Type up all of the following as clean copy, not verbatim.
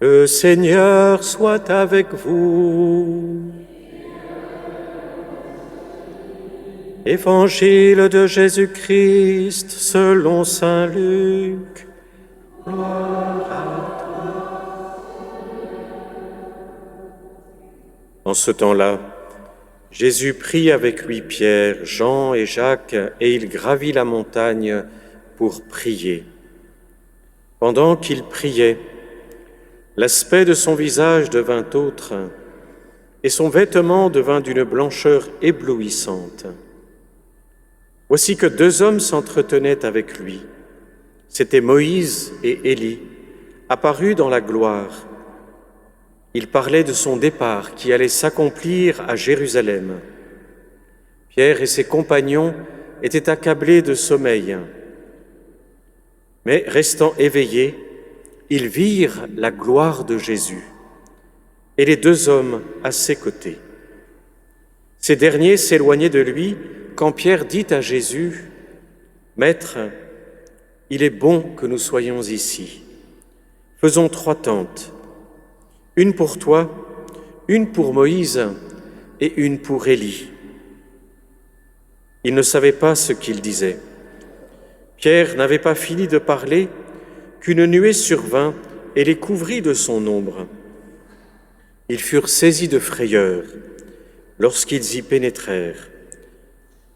Le Seigneur soit avec vous. Évangile de Jésus-Christ selon saint Luc. Gloire à toi. En ce temps-là, Jésus prit avec lui Pierre, Jean et Jacques, et il gravit la montagne pour prier. Pendant qu'il priait, l'aspect de son visage devint autre, et son vêtement devint d'une blancheur éblouissante. Voici que deux hommes s'entretenaient avec lui. C'étaient Moïse et Élie, apparus dans la gloire. Ils parlaient de son départ qui allait s'accomplir à Jérusalem. Pierre et ses compagnons étaient accablés de sommeil. Mais restant éveillés, ils virent la gloire de Jésus et les deux hommes à ses côtés. Ces derniers s'éloignaient de lui quand Pierre dit à Jésus, « Maître, il est bon que nous soyons ici. Faisons 3 tentes, une pour toi, une pour Moïse et une pour Élie. » Il ne savait pas ce qu'il disait. Pierre n'avait pas fini de parler qu'une nuée survint et les couvrit de son ombre. Ils furent saisis de frayeur lorsqu'ils y pénétrèrent.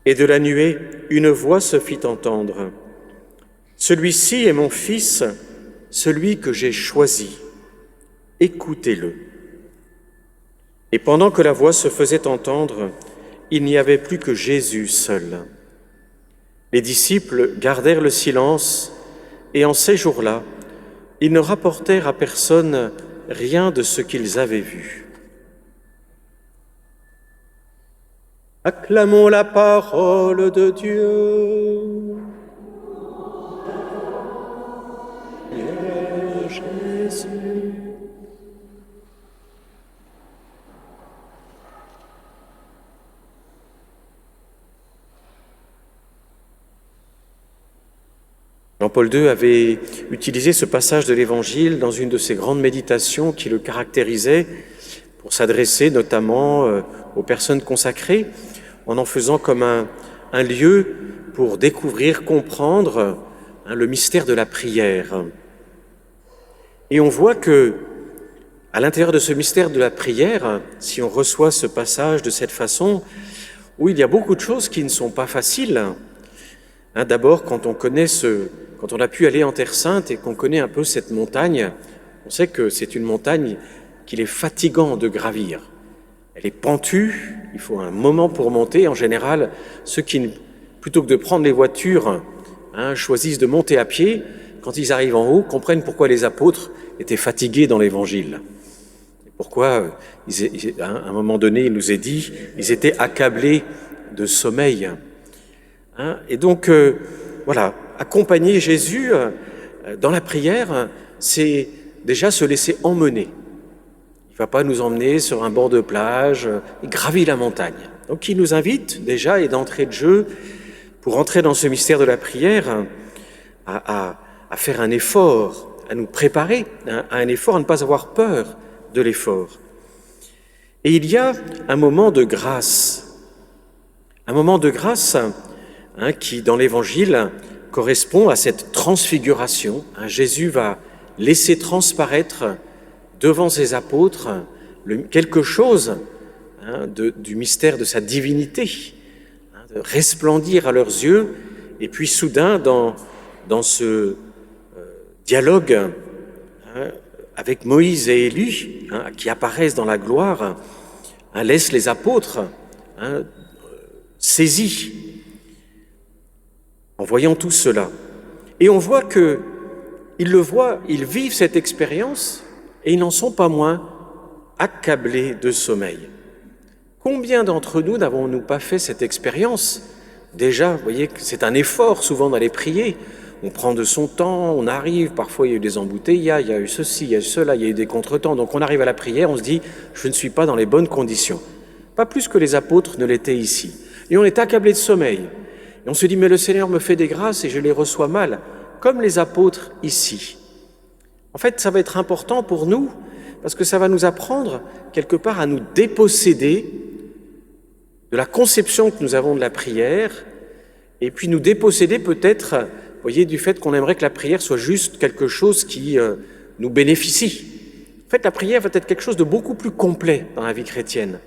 Et de la nuée, une voix se fit entendre. « Celui-ci est mon Fils, celui que j'ai choisi. Écoutez-le. » Et pendant que la voix se faisait entendre, il n'y avait plus que Jésus seul. Les disciples gardèrent le silence, et en ces jours-là, ils ne rapportèrent à personne rien de ce qu'ils avaient vu. Acclamons la parole de Dieu. Seigneur Jésus. Jean-Paul II avait utilisé ce passage de l'Évangile dans une de ses grandes méditations qui le caractérisait pour s'adresser notamment aux personnes consacrées, en faisant comme un lieu pour découvrir, comprendre le mystère de la prière. Et on voit que, à l'intérieur de ce mystère de la prière, si on reçoit ce passage de cette façon, où il y a beaucoup de choses qui ne sont pas faciles. D'abord, quand on a pu aller en Terre Sainte et qu'on connaît un peu cette montagne, on sait que c'est une montagne qu'il est fatigant de gravir. Elle est pentue, il faut un moment pour monter. En général, ceux qui, plutôt que de prendre les voitures, choisissent de monter à pied, quand ils arrivent en haut, comprennent pourquoi les apôtres étaient fatigués dans l'Évangile. Et pourquoi, à un moment donné, il nous est dit, ils étaient accablés de sommeil. Et donc, voilà, accompagner Jésus dans la prière, c'est déjà se laisser emmener. Il ne va pas nous emmener sur un bord de plage, il gravit la montagne. Donc il nous invite déjà, et d'entrée de jeu, pour entrer dans ce mystère de la prière, à faire un effort, à nous préparer à un effort, à ne pas avoir peur de l'effort. Et il y a un moment de grâce qui, dans l'Évangile, correspond à cette transfiguration. Jésus va laisser transparaître devant ses apôtres quelque chose du mystère de sa divinité, de resplendir à leurs yeux, et puis soudain, dans ce dialogue avec Moïse et Élie, qui apparaissent dans la gloire, laisse les apôtres saisis en voyant tout cela. Et on voit ils vivent cette expérience et ils n'en sont pas moins accablés de sommeil. Combien d'entre nous n'avons-nous pas fait cette expérience? Déjà, vous voyez que c'est un effort souvent d'aller prier. On prend de son temps, on arrive, parfois il y a eu des embouteillages, il y a eu ceci, il y a eu cela, il y a eu des contretemps. Donc on arrive à la prière, on se dit « je ne suis pas dans les bonnes conditions ». Pas plus que les apôtres ne l'étaient ici. Et on est accablé de sommeil. Et on se dit « mais le Seigneur me fait des grâces et je les reçois mal », comme les apôtres ici. En fait, ça va être important pour nous, parce que ça va nous apprendre, quelque part, à nous déposséder de la conception que nous avons de la prière, et puis nous déposséder peut-être, vous voyez, du fait qu'on aimerait que la prière soit juste quelque chose qui nous bénéficie. En fait, la prière va être quelque chose de beaucoup plus complet dans la vie chrétienne.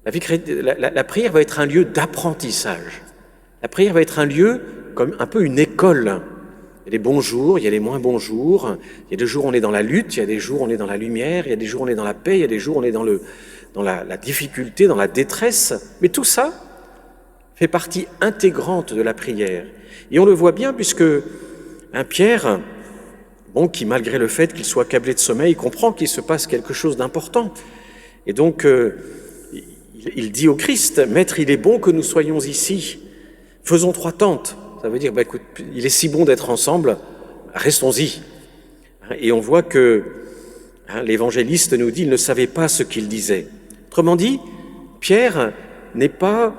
La prière va être un lieu d'apprentissage. La prière va être un lieu comme un peu une école. Il y a les bons jours, il y a les moins bons jours. Il y a des jours où on est dans la lutte, il y a des jours où on est dans la lumière, il y a des jours où on est dans la paix, il y a des jours où on est dans la difficulté, dans la détresse. Mais tout ça fait partie intégrante de la prière. Et on le voit bien puisque Pierre, qui malgré le fait qu'il soit accablé de sommeil, comprend qu'il se passe quelque chose d'important. Et donc, il dit au Christ, « Maître, il est bon que nous soyons ici. Faisons 3 tentes. » Ça veut dire, écoute, il est si bon d'être ensemble, restons-y. Et on voit que l'évangéliste nous dit, il ne savait pas ce qu'il disait. Autrement dit, Pierre n'est pas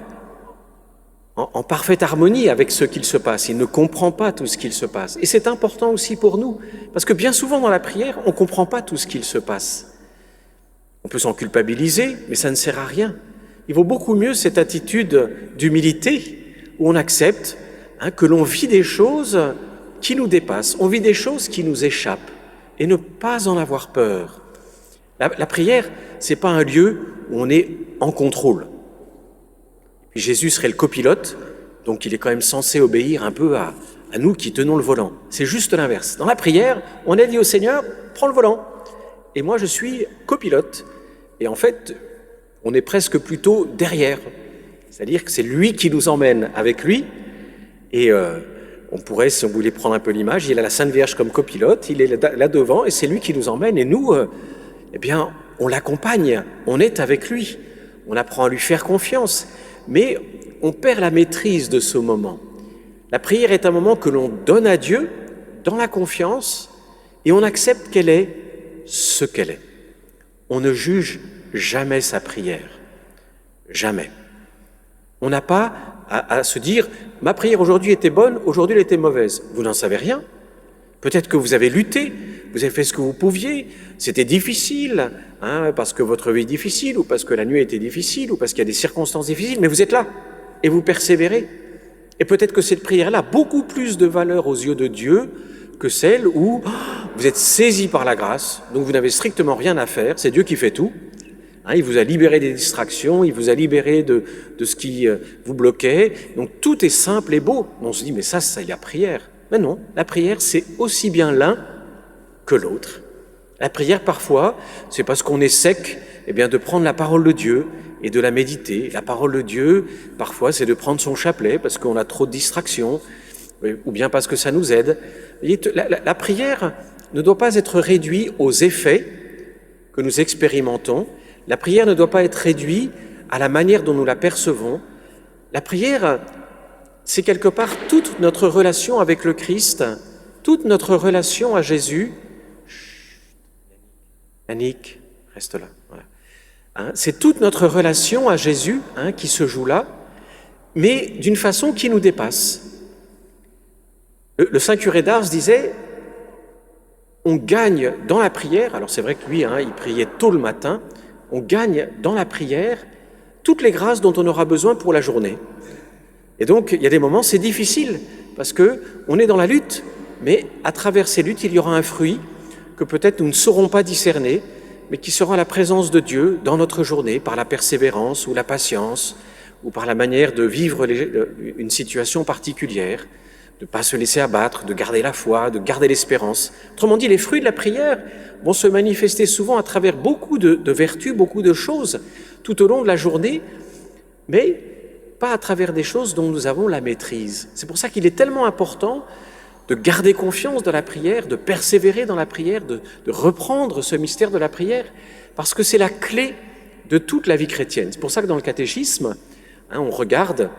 en parfaite harmonie avec ce qu'il se passe. Il ne comprend pas tout ce qu'il se passe. Et c'est important aussi pour nous, parce que bien souvent dans la prière, on ne comprend pas tout ce qu'il se passe. On peut s'en culpabiliser, mais ça ne sert à rien. Il vaut beaucoup mieux cette attitude d'humilité où on accepte que l'on vit des choses qui nous dépassent, on vit des choses qui nous échappent, et ne pas en avoir peur. La prière, c'est pas un lieu où on est en contrôle. Puis Jésus serait le copilote, donc il est quand même censé obéir un peu à nous qui tenons le volant. C'est juste l'inverse. Dans la prière, on a dit au Seigneur, prends le volant. Et moi, je suis copilote. Et en fait, on est presque plutôt derrière. C'est-à-dire que c'est lui qui nous emmène avec lui. Et on pourrait, si on voulait prendre un peu l'image, il a la Sainte Vierge comme copilote, il est là devant et c'est lui qui nous emmène. Et nous, on l'accompagne, on est avec lui. On apprend à lui faire confiance. Mais on perd la maîtrise de ce moment. La prière est un moment que l'on donne à Dieu dans la confiance et on accepte qu'elle est ce qu'elle est. On ne juge jamais sa prière. Jamais. On n'a pas à se dire « ma prière aujourd'hui était bonne, aujourd'hui elle était mauvaise ». Vous n'en savez rien. Peut-être que vous avez lutté, vous avez fait ce que vous pouviez, c'était difficile, parce que votre vie est difficile, ou parce que la nuit était difficile, ou parce qu'il y a des circonstances difficiles, mais vous êtes là, et vous persévérez. Et peut-être que cette prière-là a beaucoup plus de valeur aux yeux de Dieu que celle où vous êtes saisi par la grâce, donc vous n'avez strictement rien à faire, c'est Dieu qui fait tout. Il vous a libéré des distractions, il vous a libéré de ce qui vous bloquait, donc tout est simple et beau. On se dit, mais ça c'est la prière. Mais non, la prière, c'est aussi bien l'un que l'autre. La prière, parfois, c'est parce qu'on est sec, de prendre la parole de Dieu et de la méditer. La parole de Dieu, parfois, c'est de prendre son chapelet parce qu'on a trop de distractions, ou bien parce que ça nous aide. La prière ne doit pas être réduite aux effets que nous expérimentons. La prière ne doit pas être réduite à la manière dont nous la percevons. La prière, c'est quelque part toute notre relation avec le Christ, toute notre relation à Jésus. Yannick, reste là. Voilà. C'est toute notre relation à Jésus qui se joue là, mais d'une façon qui nous dépasse. Le saint curé d'Ars disait, on gagne dans la prière, alors c'est vrai que lui, il priait tôt le matin, on gagne dans la prière toutes les grâces dont on aura besoin pour la journée. Et donc, il y a des moments, c'est difficile, parce qu'on est dans la lutte, mais à travers ces luttes, il y aura un fruit que peut-être nous ne saurons pas discerner, mais qui sera la présence de Dieu dans notre journée, par la persévérance ou la patience, ou par la manière de vivre une situation particulière, de ne pas se laisser abattre, de garder la foi, de garder l'espérance. Autrement dit, les fruits de la prière vont se manifester souvent à travers beaucoup de vertus, beaucoup de choses, tout au long de la journée, mais pas à travers des choses dont nous avons la maîtrise. C'est pour ça qu'il est tellement important de garder confiance dans la prière, de persévérer dans la prière, de reprendre ce mystère de la prière, parce que c'est la clé de toute la vie chrétienne. C'est pour ça que dans le catéchisme, on regarde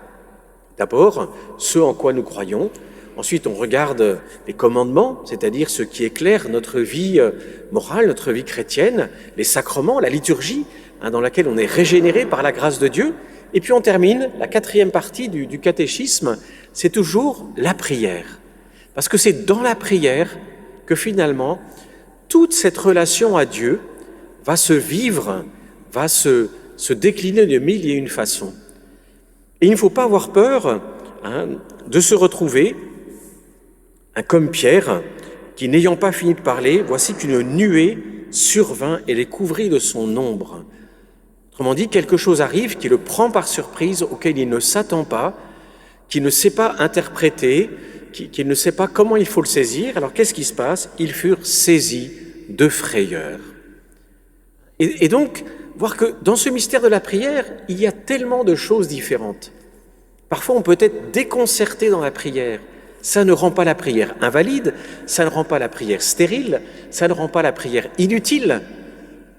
d'abord ce en quoi nous croyons, ensuite on regarde les commandements, c'est-à-dire ce qui éclaire notre vie morale, notre vie chrétienne, les sacrements, la liturgie, dans laquelle on est régénéré par la grâce de Dieu, et puis on termine, la 4e partie du catéchisme, c'est toujours la prière. Parce que c'est dans la prière que finalement, toute cette relation à Dieu va se vivre, va se décliner de mille et une façons. Et il ne faut pas avoir peur de se retrouver, comme Pierre, qui n'ayant pas fini de parler, voici qu'une nuée survint et les couvrit de son ombre. Autrement dit, quelque chose arrive qui le prend par surprise, auquel il ne s'attend pas, qu'il ne sait pas interpréter, qu'il ne sait pas comment il faut le saisir. Alors qu'est-ce qui se passe? Ils furent saisis de frayeur. Et donc, voir que dans ce mystère de la prière, il y a tellement de choses différentes. Parfois, on peut être déconcerté dans la prière. Ça ne rend pas la prière invalide, ça ne rend pas la prière stérile, ça ne rend pas la prière inutile.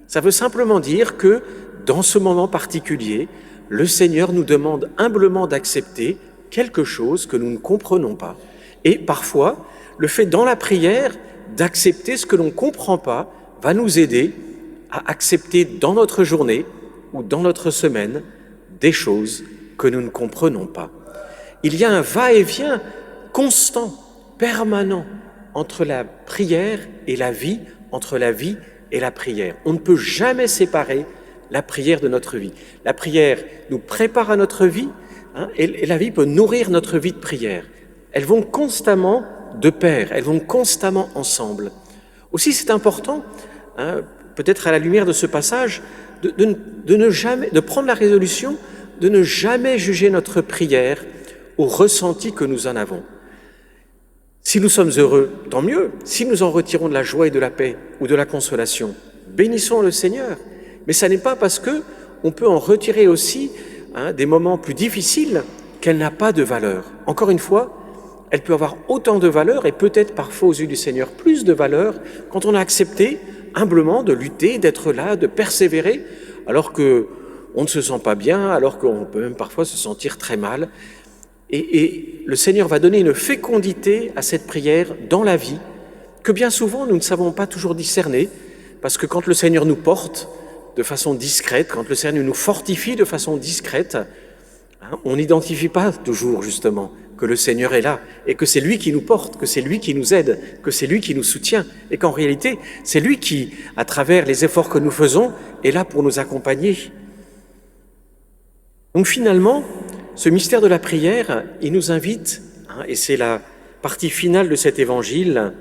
Ça veut simplement dire que dans ce moment particulier, le Seigneur nous demande humblement d'accepter quelque chose que nous ne comprenons pas. Et parfois, le fait dans la prière d'accepter ce que l'on ne comprend pas va nous aider à accepter dans notre journée ou dans notre semaine des choses que nous ne comprenons pas. Il y a un va-et-vient constant, permanent, entre la prière et la vie, entre la vie et la prière. On ne peut jamais séparer la prière de notre vie. La prière nous prépare à notre vie, et la vie peut nourrir notre vie de prière. Elles vont constamment de pair, elles vont constamment ensemble. Aussi, c'est important, peut-être à la lumière de ce passage, de prendre la résolution de ne jamais juger notre prière au ressenti que nous en avons. Si nous sommes heureux, tant mieux. Si nous en retirons de la joie et de la paix ou de la consolation, bénissons le Seigneur. Mais ça n'est pas parce que on peut en retirer aussi des moments plus difficiles qu'elle n'a pas de valeur. Encore une fois, elle peut avoir autant de valeur et peut-être parfois aux yeux du Seigneur plus de valeur quand on a accepté humblement de lutter, d'être là, de persévérer, alors que on ne se sent pas bien, alors qu'on peut même parfois se sentir très mal. Et le Seigneur va donner une fécondité à cette prière dans la vie que bien souvent nous ne savons pas toujours discerner, parce que quand le Seigneur nous porte de façon discrète, quand le Seigneur nous fortifie de façon discrète, on n'identifie pas toujours justement que le Seigneur est là et que c'est lui qui nous porte, que c'est lui qui nous aide, que c'est lui qui nous soutient et qu'en réalité, c'est lui qui, à travers les efforts que nous faisons, est là pour nous accompagner. Donc finalement, ce mystère de la prière, il nous invite, et c'est la partie finale de cet évangile,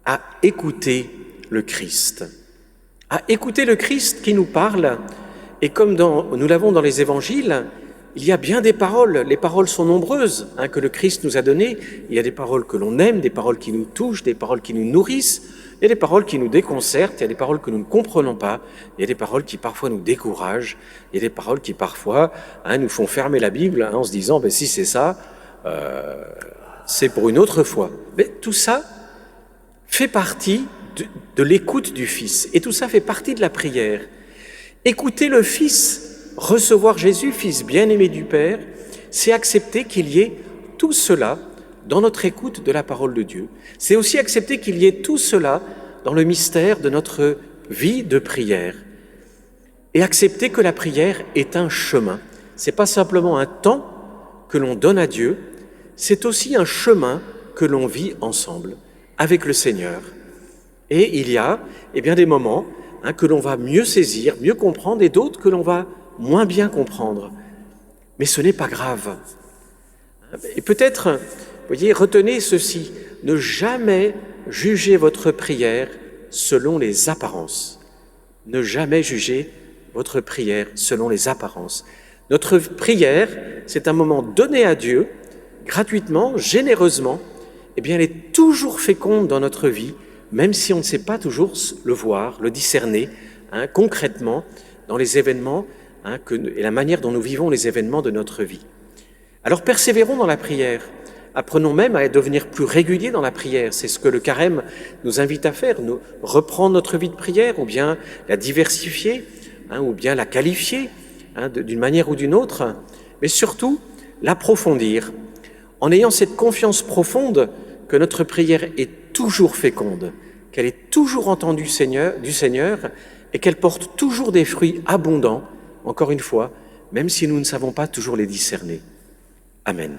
à écouter le Christ. À écouter le Christ qui nous parle, et comme nous l'avons dans les évangiles, il y a bien des paroles, les paroles sont nombreuses que le Christ nous a données. Il y a des paroles que l'on aime, des paroles qui nous touchent, des paroles qui nous nourrissent, il y a des paroles qui nous déconcertent, il y a des paroles que nous ne comprenons pas, il y a des paroles qui parfois nous découragent, il y a des paroles qui parfois nous font fermer la Bible en se disant si c'est ça, c'est pour une autre fois. Mais tout ça fait partie de l'écoute du Fils et tout ça fait partie de la prière. Écouter le Fils, recevoir Jésus, Fils bien-aimé du Père, c'est accepter qu'il y ait tout cela dans notre écoute de la parole de Dieu. C'est aussi accepter qu'il y ait tout cela dans le mystère de notre vie de prière. Et accepter que la prière est un chemin. C'est pas simplement un temps que l'on donne à Dieu, c'est aussi un chemin que l'on vit ensemble, avec le Seigneur. Et il y a des moments que l'on va mieux saisir, mieux comprendre, et d'autres que l'on va moins bien comprendre. Mais ce n'est pas grave. Et peut-être, retenez ceci, ne jamais juger votre prière selon les apparences. Ne jamais juger votre prière selon les apparences. Notre prière, c'est un moment donné à Dieu, gratuitement, généreusement, elle est toujours féconde dans notre vie, même si on ne sait pas toujours le voir, le discerner, concrètement, dans les événements, et la manière dont nous vivons les événements de notre vie. Alors persévérons dans la prière, apprenons même à devenir plus réguliers dans la prière, c'est ce que le Carême nous invite à faire, nous reprendre notre vie de prière, ou bien la diversifier, ou bien la qualifier, d'une manière ou d'une autre, mais surtout l'approfondir, en ayant cette confiance profonde que notre prière est toujours féconde, qu'elle est toujours entendue du Seigneur, et qu'elle porte toujours des fruits abondants, encore une fois, même si nous ne savons pas toujours les discerner. Amen.